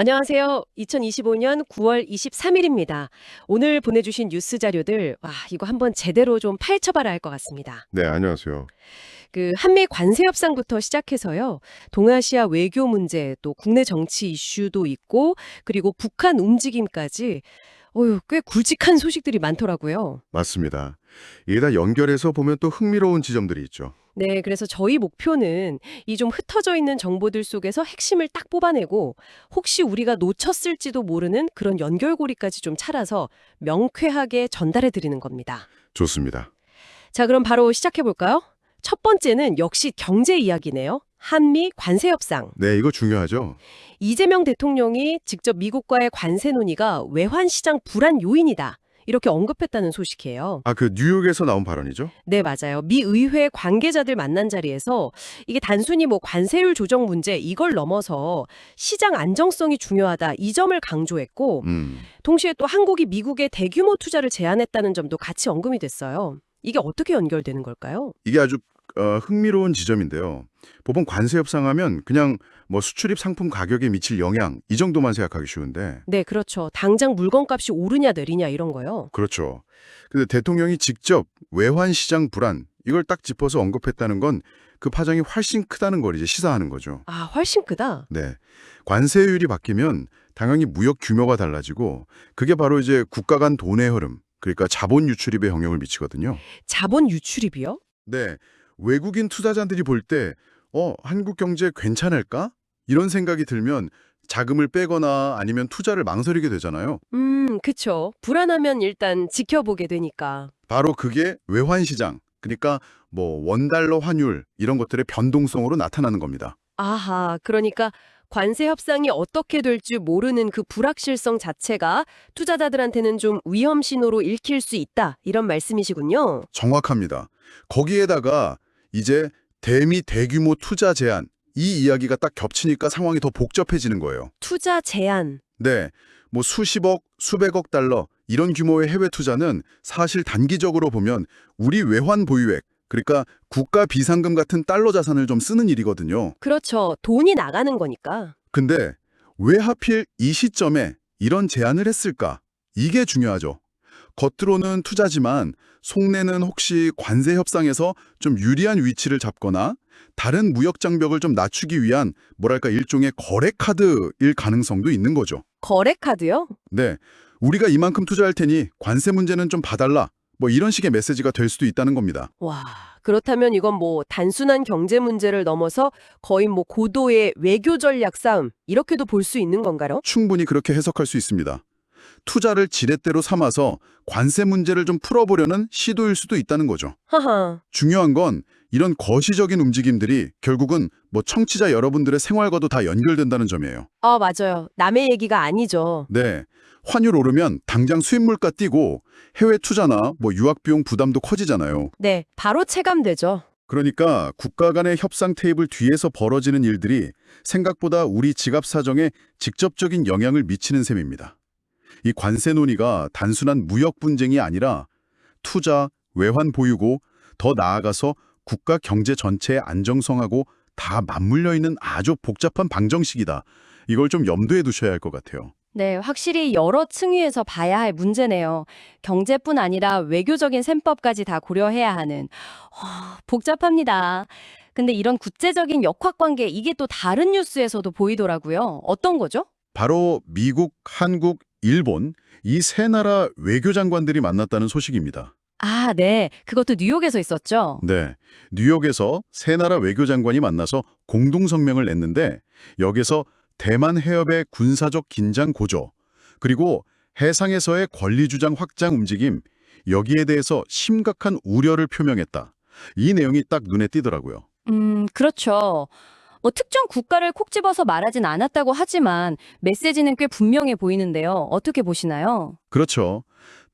안녕하세요. 2025년 9월 23일입니다. 오늘 보내주신 뉴스 자료들, 와, 이거 한번 제대로 좀 파헤쳐봐야 할 것 같습니다. 네, 안녕하세요. 한미 관세 협상부터 시작해서요. 동아시아 외교 문제, 또 국내 정치 이슈도 있고, 그리고 북한 움직임까지, 꽤 굵직한 소식들이 많더라고요. 맞습니다. 이게 다 연결해서 보면 또 흥미로운 지점들이 있죠. 네, 그래서 저희 목표는 이 좀 흩어져 있는 정보들 속에서 핵심을 딱 뽑아내고 혹시 우리가 놓쳤을지도 모르는 그런 연결고리까지 좀 찾아서 명쾌하게 전달해 드리는 겁니다. 좋습니다. 자, 그럼 바로 시작해 볼까요? 첫 번째는 역시 경제 이야기네요. 한미 관세 협상. 네, 이거 중요하죠. 이재명 대통령이 직접 미국과의 관세 논의가 외환 시장 불안 요인이다. 이렇게 언급했다는 소식이에요. 그 뉴욕에서 나온 발언이죠? 네, 맞아요. 미 의회 관계자들 만난 자리에서 이게 단순히 뭐 관세율 조정 문제 이걸 넘어서 시장 안정성이 중요하다 이 점을 강조했고 동시에 또 한국이 미국에 대규모 투자를 제한했다는 점도 같이 언급이 됐어요. 이게 어떻게 연결되는 걸까요? 이게 아주 흥미로운 지점인데요. 보통 관세 협상하면 그냥 뭐 수출입 상품 가격에 미칠 영향 이 정도만 생각하기 쉬운데 네, 그렇죠. 당장 물건값이 오르냐 내리냐 이런 거요. 그렇죠. 근데 대통령이 직접 외환 시장 불안 이걸 딱 짚어서 언급했다는 건 그 파장이 훨씬 크다는 걸 이제 시사하는 거죠. 아, 훨씬 크다. 네. 관세율이 바뀌면 당연히 무역 규모가 달라지고 그게 바로 이제 국가 간 돈의 흐름, 그러니까 자본 유출입에 영향을 미치거든요. 자본 유출입이요? 네. 외국인 투자자들이 볼 때 한국 경제 괜찮을까? 이런 생각이 들면 자금을 빼거나 아니면 투자를 망설이게 되잖아요. 그쵸. 불안하면 일단 지켜보게 되니까. 바로 그게 외환 시장, 그러니까 뭐 원달러 환율 이런 것들의 변동성으로 나타나는 겁니다. 아하, 그러니까 관세 협상이 어떻게 될지 모르는 그 불확실성 자체가 투자자들한테는 좀 위험 신호로 읽힐 수 있다. 이런 말씀이시군요. 정확합니다. 거기에다가 이제 대미 대규모 투자 제한 이 이야기가 딱 겹치니까 상황이 더 복잡해지는 거예요. 투자 제한. 네, 뭐 수십억, 수백억 달러 이런 규모의 해외 투자는 사실 단기적으로 보면 우리 외환 보유액, 그러니까 국가 비상금 같은 달러 자산을 좀 쓰는 일이거든요. 그렇죠. 돈이 나가는 거니까. 근데 왜 하필 이 시점에 이런 제안을 했을까? 이게 중요하죠. 겉으로는 투자지만 속내는 혹시 관세 협상에서 좀 유리한 위치를 잡거나 다른 무역 장벽을 좀 낮추기 위한 뭐랄까 일종의 거래 카드일 가능성도 있는 거죠. 거래 카드요? 네, 우리가 이만큼 투자할 테니 관세 문제는 좀 봐달라. 뭐 이런 식의 메시지가 될 수도 있다는 겁니다. 와, 그렇다면 이건 뭐 단순한 경제 문제를 넘어서 거의 뭐 고도의 외교 전략 싸움 이렇게도 볼 수 있는 건가요? 충분히 그렇게 해석할 수 있습니다. 투자를 지렛대로 삼아서 관세 문제를 좀 풀어보려는 시도일 수도 있다는 거죠. 하하. 중요한 건 이런 거시적인 움직임들이 결국은 뭐 청취자 여러분들의 생활과도 다 연결된다는 점이에요. 아, 맞아요. 남의 얘기가 아니죠. 네, 환율 오르면 당장 수입 물가 뛰고 해외 투자나 뭐 유학 비용 부담도 커지잖아요. 네, 바로 체감되죠. 그러니까 국가 간의 협상 테이블 뒤에서 벌어지는 일들이 생각보다 우리 지갑 사정에 직접적인 영향을 미치는 셈입니다. 이 관세 논의가 단순한 무역 분쟁이 아니라 투자, 외환 보유고 더 나아가서 국가 경제 전체의 안정성하고 다 맞물려 있는 아주 복잡한 방정식이다. 이걸 좀 염두에 두셔야 할 것 같아요. 네, 확실히 여러 층위에서 봐야 할 문제네요. 경제뿐 아니라 외교적인 셈법까지 다 고려해야 하는. 복잡합니다. 근데 이런 구체적인 역학관계 이게 또 다른 뉴스에서도 보이더라고요. 어떤 거죠? 바로 미국, 한국, 일본 이 세 나라 외교장관들이 만났다는 소식입니다. 아, 네. 그것도 뉴욕에서 있었죠. 네, 뉴욕에서 세 나라 외교장관이 만나서 공동성명을 냈는데 여기서 대만 해협의 군사적 긴장 고조, 그리고 해상에서의 권리주장 확장 움직임, 여기에 대해서 심각한 우려를 표명했다. 이 내용이 딱 눈에 띄더라고요. 그렇죠. 뭐 특정 국가를 콕 집어서 말하진 않았다고 하지만 메시지는 꽤 분명해 보이는데요. 어떻게 보시나요? 그렇죠.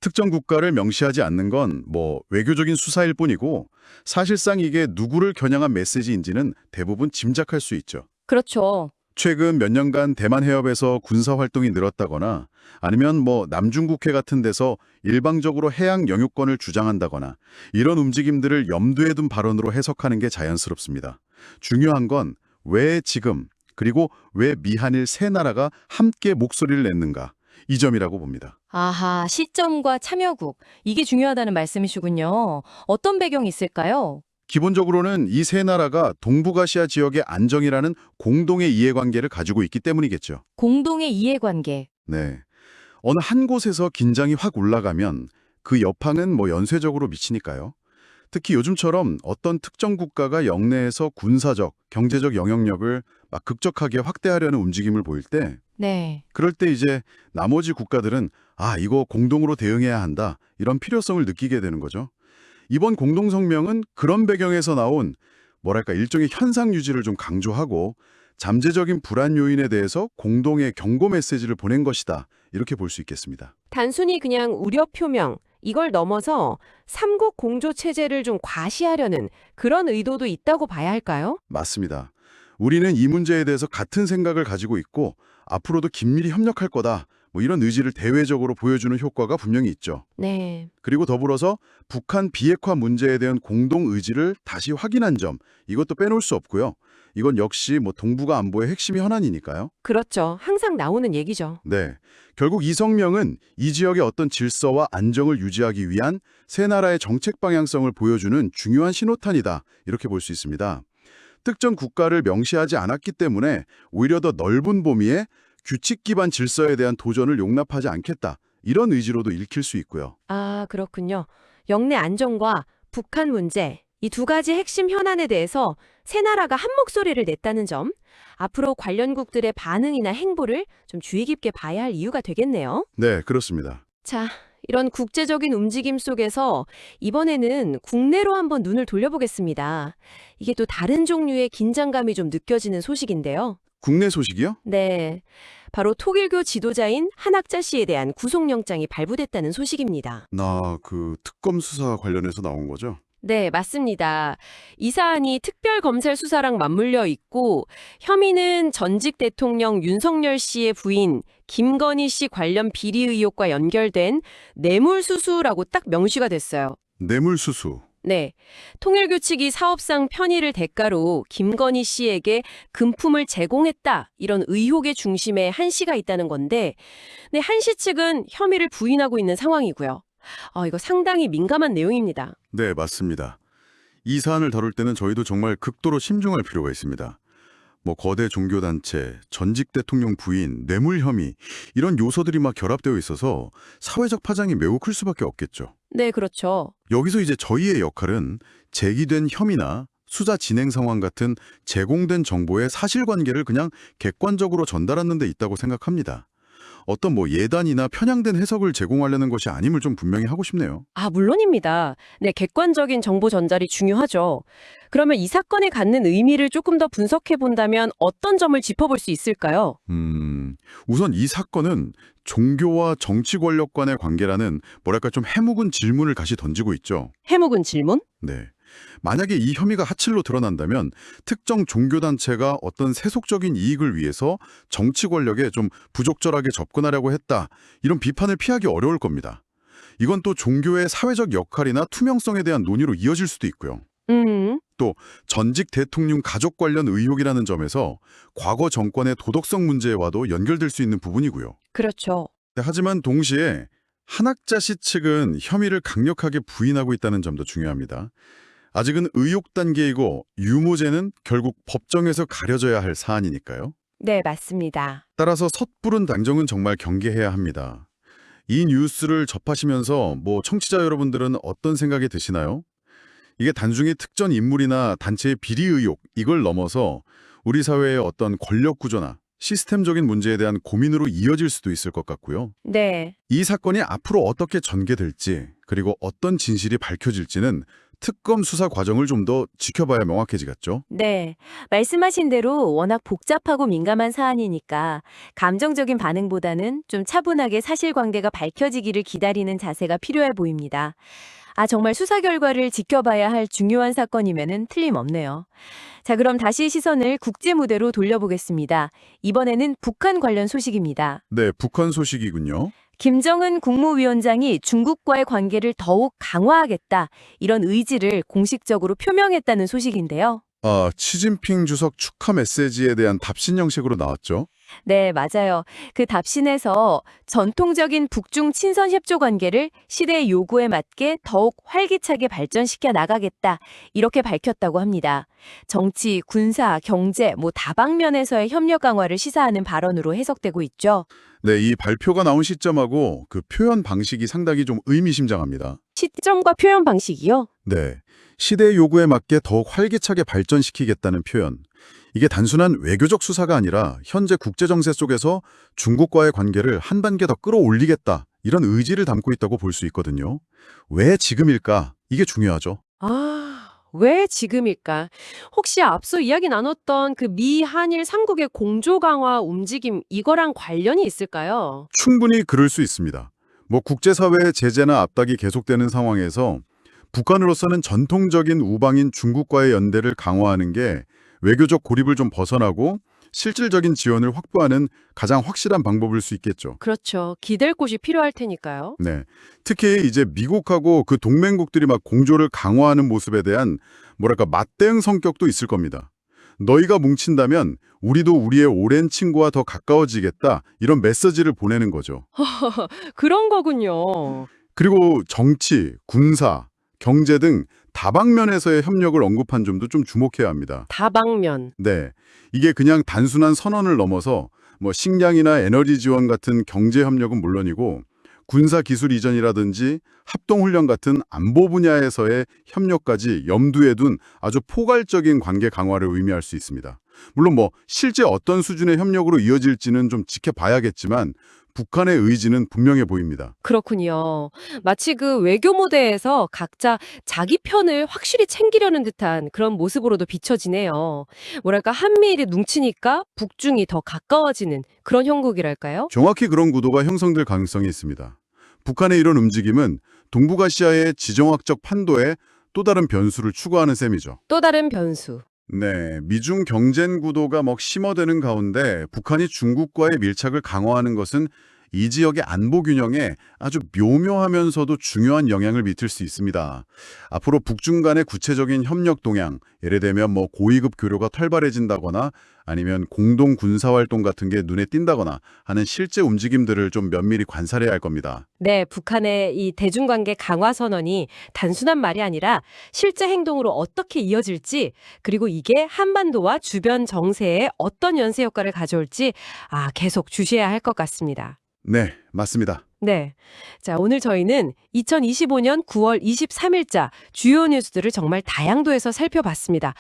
특정 국가를 명시하지 않는 건 뭐 외교적인 수사일 뿐이고 사실상 이게 누구를 겨냥한 메시지인지는 대부분 짐작할 수 있죠. 그렇죠. 최근 몇 년간 대만 해협에서 군사 활동이 늘었다거나 아니면 뭐 남중국해 같은 데서 일방적으로 해양 영유권을 주장한다거나 이런 움직임들을 염두에 둔 발언으로 해석하는 게 자연스럽습니다. 중요한 건 왜 지금 그리고 왜 미한일 세 나라가 함께 목소리를 냈는가, 이 점이라고 봅니다. 아하, 시점과 참여국. 이게 중요하다는 말씀이시군요. 어떤 배경이 있을까요? 기본적으로는 이 세 나라가 동북아시아 지역의 안정이라는 공동의 이해관계를 가지고 있기 때문이겠죠. 공동의 이해관계. 네. 어느 한 곳에서 긴장이 확 올라가면 그 여파는 연쇄적으로 미치니까요. 특히 요즘처럼 어떤 특정 국가가 영내에서 군사적, 경제적 영향력을 막 극적하게 확대하려는 움직임을 보일 때, 네. 그럴 때 이제 나머지 국가들은 이거 공동으로 대응해야 한다, 이런 필요성을 느끼게 되는 거죠. 이번 공동성명은 그런 배경에서 나온 일종의 현상 유지를 좀 강조하고 잠재적인 불안 요인에 대해서 공동의 경고 메시지를 보낸 것이다, 이렇게 볼 수 있겠습니다. 단순히 그냥 우려 표명, 이걸 넘어서 삼국 공조 체제를 좀 과시하려는 그런 의도도 있다고 봐야 할까요? 맞습니다. 우리는 이 문제에 대해서 같은 생각을 가지고 있고 앞으로도 긴밀히 협력할 거다, 이런 의지를 대외적으로 보여주는 효과가 분명히 있죠. 네. 그리고 더불어서 북한 비핵화 문제에 대한 공동 의지를 다시 확인한 점, 이것도 빼놓을 수 없고요. 이건 역시 동북아 안보의 핵심 현안이니까요. 그렇죠. 항상 나오는 얘기죠. 네. 결국 이 성명은 이 지역의 어떤 질서와 안정을 유지하기 위한 세 나라의 정책 방향성을 보여주는 중요한 신호탄이다, 이렇게 볼 수 있습니다. 특정 국가를 명시하지 않았기 때문에 오히려 더 넓은 범위의 규칙 기반 질서에 대한 도전을 용납하지 않겠다, 이런 의지로도 읽힐 수 있고요. 아, 그렇군요. 영내 안정과 북한 문제, 이 두 가지 핵심 현안에 대해서 세 나라가 한 목소리를 냈다는 점, 앞으로 관련국들의 반응이나 행보를 좀 주의 깊게 봐야 할 이유가 되겠네요. 네, 그렇습니다. 자, 이런 국제적인 움직임 속에서 이번에는 국내로 한번 눈을 돌려보겠습니다. 이게 또 다른 종류의 긴장감이 좀 느껴지는 소식인데요. 국내 소식이요? 네, 바로 통일교 지도자인 한학자 씨에 대한 구속영장이 발부됐다는 소식입니다. 특검 수사 관련해서 나온 거죠? 네, 맞습니다. 이 사안이 특별검찰 수사랑 맞물려 있고 혐의는 전직 대통령 윤석열 씨의 부인 김건희 씨 관련 비리 의혹과 연결된 뇌물수수라고 딱 명시가 됐어요. 뇌물수수. 네, 통일교 측이 사업상 편의를 대가로 김건희 씨에게 금품을 제공했다, 이런 의혹의 중심에 한 씨가 있다는 건데, 네, 한 씨 측은 혐의를 부인하고 있는 상황이고요. 이거 상당히 민감한 내용입니다. 네, 맞습니다. 이 사안을 다룰 때는 저희도 정말 극도로 심중할 필요가 있습니다. 거대 종교단체, 전직 대통령 부인, 뇌물 혐의, 이런 요소들이 막 결합되어 있어서 사회적 파장이 매우 클 수밖에 없겠죠. 네, 그렇죠. 여기서 이제 저희의 역할은 제기된 혐의나 수사 진행 상황 같은 제공된 정보의 사실관계를 그냥 객관적으로 전달하는 데 있다고 생각합니다. 어떤 예단이나 편향된 해석을 제공하려는 것이 아님을 좀 분명히 하고 싶네요. 물론입니다. 네, 객관적인 정보 전달이 중요하죠. 그러면 이 사건이 갖는 의미를 조금 더 분석해 본다면 어떤 점을 짚어볼 수 있을까요? 우선 이 사건은 종교와 정치 권력 간의 관계라는 좀 해묵은 질문을 다시 던지고 있죠. 해묵은 질문? 네. 만약에 이 혐의가 하칠로 드러난다면 특정 종교단체가 어떤 세속적인 이익을 위해서 정치 권력에 좀 부적절하게 접근하려고 했다, 이런 비판을 피하기 어려울 겁니다. 이건 또 종교의 사회적 역할이나 투명성에 대한 논의로 이어질 수도 있고요. 또 전직 대통령 가족 관련 의혹이라는 점에서 과거 정권의 도덕성 문제와도 연결될 수 있는 부분이고요. 그렇죠. 하지만 동시에 한학자 씨 측은 혐의를 강력하게 부인하고 있다는 점도 중요합니다. 아직은 의혹 단계이고 유무죄는 결국 법정에서 가려져야 할 사안이니까요. 네, 맞습니다. 따라서 섣부른 단정은 정말 경계해야 합니다. 이 뉴스를 접하시면서 청취자 여러분들은 어떤 생각이 드시나요? 이게 단순히 특정 인물이나 단체의 비리 의혹, 이걸 넘어서 우리 사회의 어떤 권력 구조나 시스템적인 문제에 대한 고민으로 이어질 수도 있을 것 같고요. 네. 이 사건이 앞으로 어떻게 전개될지, 그리고 어떤 진실이 밝혀질지는 특검 수사 과정을 좀 더 지켜봐야 명확해지겠죠. 네, 말씀하신 대로 워낙 복잡하고 민감한 사안이니까 감정적인 반응보다는 좀 차분하게 사실관계가 밝혀지기를 기다리는 자세가 필요해 보입니다. 정말 수사 결과를 지켜봐야 할 중요한 사건이면은 틀림없네요. 자, 그럼 다시 시선을 국제 무대로 돌려보겠습니다. 이번에는 북한 관련 소식입니다. 네, 북한 소식이군요. 김정은 국무위원장이 중국과의 관계를 더욱 강화하겠다, 이런 의지를 공식적으로 표명했다는 소식인데요. 시진핑 주석 축하 메시지에 대한 답신 형식으로 나왔죠. 네, 맞아요. 그 답신에서 전통적인 북중 친선 협조 관계를 시대의 요구에 맞게 더욱 활기차게 발전시켜 나가겠다. 이렇게 밝혔다고 합니다. 정치, 군사, 경제, 다방면에서의 협력 강화를 시사하는 발언으로 해석되고 있죠. 네, 이 발표가 나온 시점하고 그 표현 방식이 상당히 좀 의미심장합니다. 시점과 표현 방식이요? 네, 시대의 요구에 맞게 더욱 활기차게 발전시키겠다는 표현. 이게 단순한 외교적 수사가 아니라 현재 국제정세 속에서 중국과의 관계를 한 단계 더 끌어올리겠다. 이런 의지를 담고 있다고 볼 수 있거든요. 왜 지금일까? 이게 중요하죠. 왜 지금일까? 혹시 앞서 이야기 나눴던 그 미, 한일 3국의 공조 강화 움직임 이거랑 관련이 있을까요? 충분히 그럴 수 있습니다. 국제사회의 제재나 압박이 계속되는 상황에서 북한으로서는 전통적인 우방인 중국과의 연대를 강화하는 게 외교적 고립을 좀 벗어나고 실질적인 지원을 확보하는 가장 확실한 방법일 수 있겠죠. 그렇죠. 기댈 곳이 필요할 테니까요. 네. 특히 이제 미국하고 그 동맹국들이 막 공조를 강화하는 모습에 대한 맞대응 성격도 있을 겁니다. 너희가 뭉친다면 우리도 우리의 오랜 친구와 더 가까워지겠다. 이런 메시지를 보내는 거죠. 그런 거군요. 그리고 정치, 군사, 경제 등 다방면에서의 협력을 언급한 점도 좀 주목해야 합니다. 다방면. 네, 이게 그냥 단순한 선언을 넘어서 식량이나 에너지 지원 같은 경제 협력은 물론이고 군사 기술 이전이라든지 합동훈련 같은 안보 분야에서의 협력까지 염두에 둔 아주 포괄적인 관계 강화를 의미할 수 있습니다. 물론 실제 어떤 수준의 협력으로 이어질지는 좀 지켜봐야겠지만 북한의 의지는 분명해 보입니다. 그렇군요. 마치 그 외교 무대에서 각자 자기 편을 확실히 챙기려는 듯한 그런 모습으로도 비춰지네요. 한미일이 뭉치니까 북중이 더 가까워지는 그런 형국이랄까요? 정확히 그런 구도가 형성될 가능성이 있습니다. 북한의 이런 움직임은 동북아시아의 지정학적 판도에 또 다른 변수를 추구하는 셈이죠. 또 다른 변수. 네, 미중 경쟁 구도가 심화되는 가운데 북한이 중국과의 밀착을 강화하는 것은 이 지역의 안보 균형에 아주 묘묘하면서도 중요한 영향을 미칠 수 있습니다. 앞으로 북중 간의 구체적인 협력 동향, 예를 들면 고위급 교류가 활발해진다거나 아니면 공동 군사활동 같은 게 눈에 띈다거나 하는 실제 움직임들을 좀 면밀히 관찰해야 할 겁니다. 네, 북한의 이 대중관계 강화 선언이 단순한 말이 아니라 실제 행동으로 어떻게 이어질지, 그리고 이게 한반도와 주변 정세에 어떤 연쇄 효과를 가져올지 계속 주시해야 할 것 같습니다. 네, 맞습니다. 네. 자, 오늘 저희는 2025년 9월 23일자 주요 뉴스들을 정말 다양도에서 살펴봤습니다.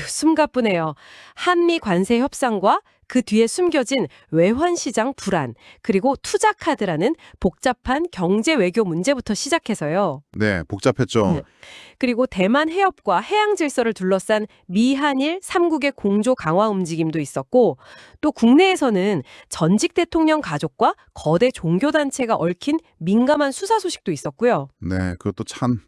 숨가쁘네요. 한미 관세 협상과 그 뒤에 숨겨진 외환시장 불안, 그리고 투자 카드라는 복잡한 경제 외교 문제부터 시작해서요. 네, 복잡했죠. 네. 그리고 대만 해협과 해양 질서를 둘러싼 미한일 3국의 공조 강화 움직임도 있었고, 또 국내에서는 전직 대통령 가족과 거대 종교단체가 얽힌 민감한 수사 소식도 있었고요. 네, 그것도 참.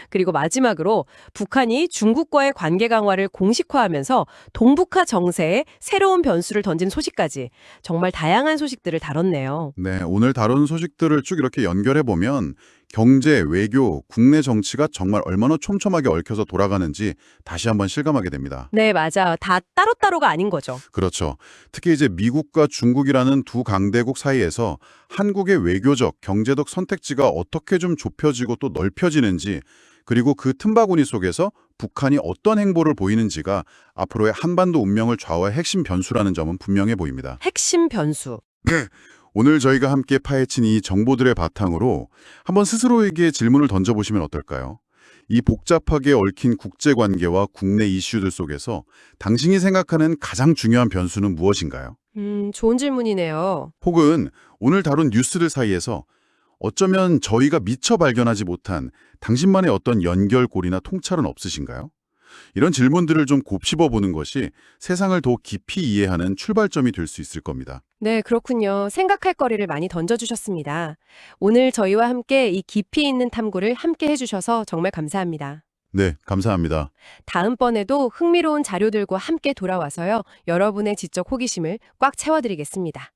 그리고 마지막으로 북한이 중국과의 관계 강화를 공식화하면서 동북아 정세에 새로운 변수를 던진 소식까지 정말 다양한 소식들을 다뤘네요. 네, 오늘 다룬 소식들을 쭉 이렇게 연결해보면 경제, 외교, 국내 정치가 정말 얼마나 촘촘하게 얽혀서 돌아가는지 다시 한번 실감하게 됩니다. 네, 맞아요. 다 따로따로가 아닌 거죠. 그렇죠. 특히 이제 미국과 중국이라는 두 강대국 사이에서 한국의 외교적, 경제적 선택지가 어떻게 좀 좁혀지고 또 넓혀지는지, 그리고 그 틈바구니 속에서 북한이 어떤 행보를 보이는지가 앞으로의 한반도 운명을 좌우할 핵심 변수라는 점은 분명해 보입니다. 핵심 변수. 오늘 저희가 함께 파헤친 이 정보들의 바탕으로 한번 스스로에게 질문을 던져보시면 어떨까요? 이 복잡하게 얽힌 국제관계와 국내 이슈들 속에서 당신이 생각하는 가장 중요한 변수는 무엇인가요? 좋은 질문이네요. 혹은 오늘 다룬 뉴스들 사이에서 어쩌면 저희가 미처 발견하지 못한 당신만의 어떤 연결고리나 통찰은 없으신가요? 이런 질문들을 좀 곱씹어 보는 것이 세상을 더 깊이 이해하는 출발점이 될 수 있을 겁니다. 네, 그렇군요. 생각할 거리를 많이 던져주셨습니다. 오늘 저희와 함께 이 깊이 있는 탐구를 함께 해주셔서 정말 감사합니다. 네, 감사합니다. 다음번에도 흥미로운 자료들과 함께 돌아와서요. 여러분의 지적 호기심을 꽉 채워드리겠습니다.